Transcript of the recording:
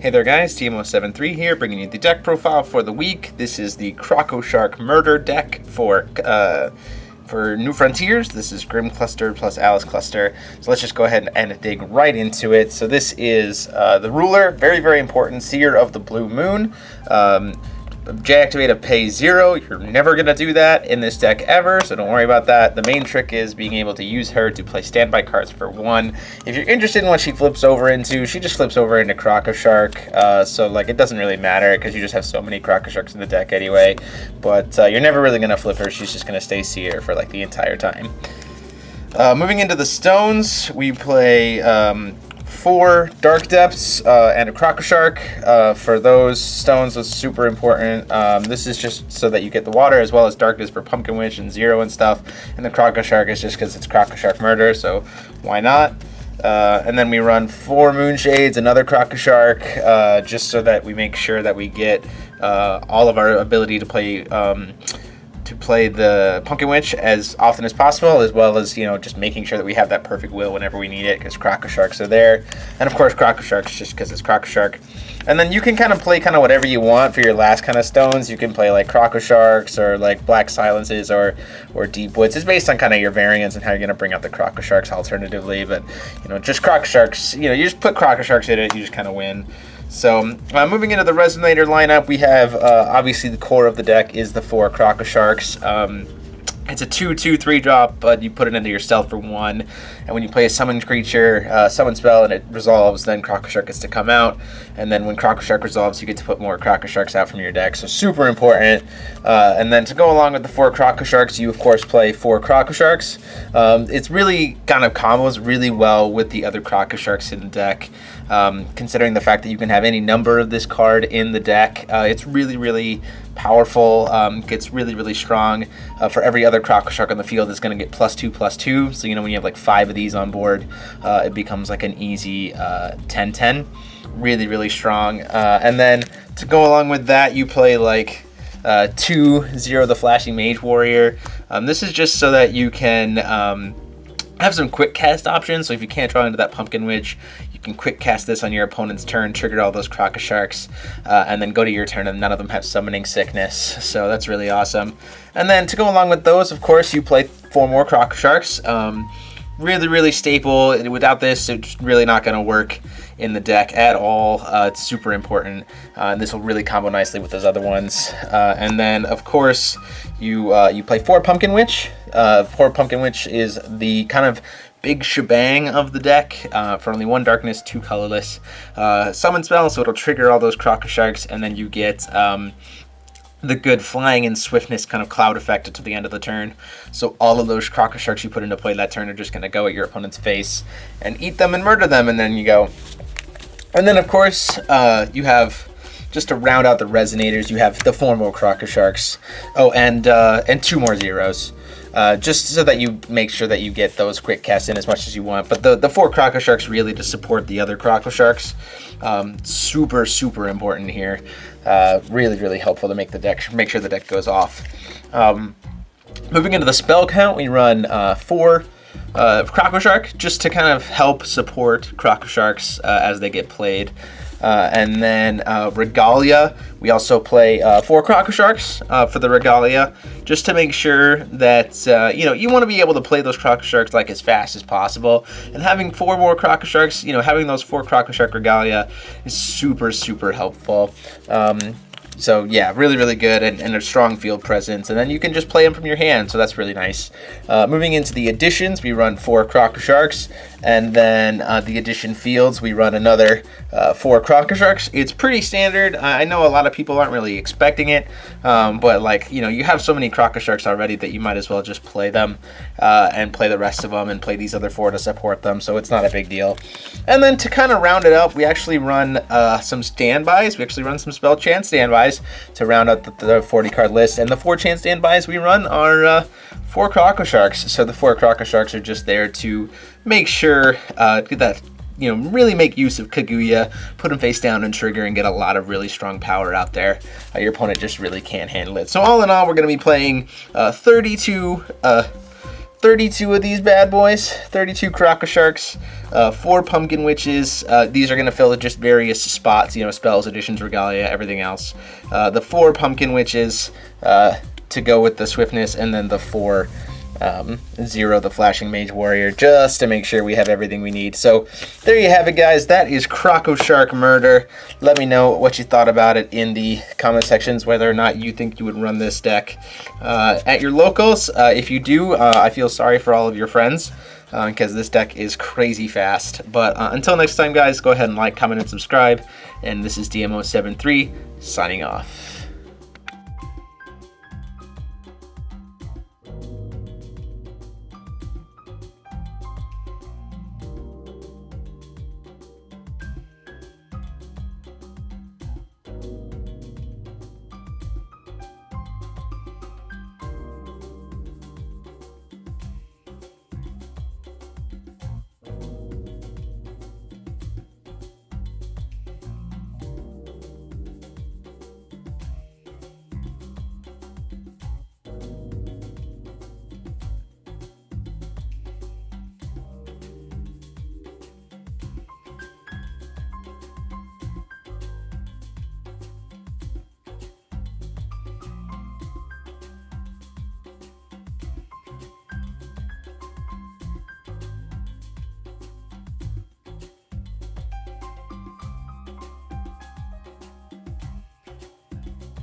Hey there guys, TMO73 here, bringing you the deck profile for the week. This is the Crocoshark Murder deck for New Frontiers. This is Grim Cluster plus Alice Cluster. So let's just go ahead and dig right into it. So this is the ruler, very, very important, Seer of the Blue Moon. J-activate of pay 0. You're never going to do that in this deck ever, so don't worry about that. The main trick is being able to use her to play standby cards for 1. If you're interested in what she flips over into, she just flips over into Crocoshark. So like it doesn't really matter because you just have so many Crocosharks in the deck anyway. But you're never really going to flip her. She's just going to stay Seer for like the entire time. Moving into the stones, we play 4 Dark Depths and a Crocoshark. For those stones, was super important. This is just so that you get the water as well as darkness for Pumpkin Witch and 0 and stuff. And the Crocoshark is just because it's Crocoshark Murder, so why not? And then we run 4 Moonshades, another Crocoshark, just so that we make sure that we get all of our ability to play the Pumpkin Witch as often as possible, as well as, you know, just making sure that we have that perfect will whenever we need it, because Crocosharks are there. And of course Crocosharks just because it's Crocoshark. And then you can kind of play whatever you want for your last kind of stones. You can play like Crocosharks or like Black Silences or Deep Woods. It's based on kind of your variants and how you're going to bring out the Crocosharks alternatively. But, you know, just Crocosharks, you know, you just put Crocosharks in it, you just kind of win. So, moving into the Resonator lineup, we have, obviously the core of the deck is the 4 Crocosharks. It's a 2/2/3 drop, but you put it into your stealth for 1. And when you play a summoned creature, summon spell, and it resolves, then Crocoshark gets to come out. And then when Crocoshark resolves, you get to put more Crocosharks out from your deck. So super important. And then to go along with the 4 Crocosharks, you of course play 4 Crocosharks. It's really kind of combos really well with the other Crocosharks in the deck. Considering the fact that you can have any number of this card in the deck, it's really, really powerful. Gets really, really strong. For every other Crocoshark on the field is going to get +2/+2. So, you know, when you have like 5 of these on board, it becomes like an easy 10/10. Really, really strong. And then to go along with that, you play like 2/0 the Flashing Mage Warrior. This is just so that you can have some quick cast options. So if you can't draw into that Pumpkin Witch, you can quick cast this on your opponent's turn, trigger all those Crocosharks, and then go to your turn and none of them have summoning sickness. So that's really awesome. And then to go along with those, of course, you play 4 more Crocosharks. Really, really staple. Without this, it's really not going to work in the deck at all. It's super important. And this will really combo nicely with those other ones. And then, of course, you play 4 Pumpkin Witch. 4 Pumpkin Witch is the kind of big shebang of the deck. For only 1 darkness, 2 colorless. Summon spell, so it'll trigger all those Crocosharks, and then you get the good flying and swiftness kind of cloud effect until the end of the turn. So all of those Crocosharks you put into play that turn are just going to go at your opponent's face and eat them and murder them, and then you go. And then, of course, you have, just to round out the Resonators, you have the 4 more Crocosharks. Oh, and 2 more Zeros. Just so that you make sure that you get those quick casts in as much as you want. But the 4 Crocosharks really to support the other Crocosharks. Super, super important here. Really, really helpful to make sure the deck goes off. Moving into the spell count, we run 4 Crocoshark, just to kind of help support Crocosharks as they get played. And then Regalia, we also play 4 Crocosharks for the Regalia, just to make sure that, you know, you want to be able to play those Crocosharks like as fast as possible. And having 4 more Crocosharks, you know, having those 4 Crocoshark Regalia is super, super helpful. So yeah, really, really good, and a strong field presence. And then you can just play them from your hand, so that's really nice. Moving into the additions, we run 4 Crocosharks, and then the addition fields, we run another 4 Crocosharks. It's pretty standard. I know a lot of people aren't really expecting it, but like, you know, you have so many Crocosharks already that you might as well just play them and play the rest of them and play these other 4 to support them, so it's not a big deal. And then to kind of round it up, we actually run some standbys. We actually run some spell chance standbys to round out the 40 card list, and the 4 chance standbys we run are 4 Crocosharks. So the 4 Crocosharks are just there to make sure that, you know, really make use of Kaguya, put him face down and trigger, and get a lot of really strong power out there. Your opponent just really can't handle it. So all in all, we're going to be playing 32 32 of these bad boys, 32 Crocosharks, 4 Pumpkin Witches. These are going to fill just various spots, you know, spells, additions, regalia, everything else. The 4 Pumpkin Witches to go with the swiftness, and then the 4 0, the Flashing Mage Warrior, just to make sure we have everything we need. So there you have it, guys. That is Crocoshark Murder. Let me know what you thought about it in the comment sections, whether or not you think you would run this deck at your locals. If you do, I feel sorry for all of your friends, because this deck is crazy fast. But until next time, guys, go ahead and like, comment, and subscribe. And this is DMO73 signing off.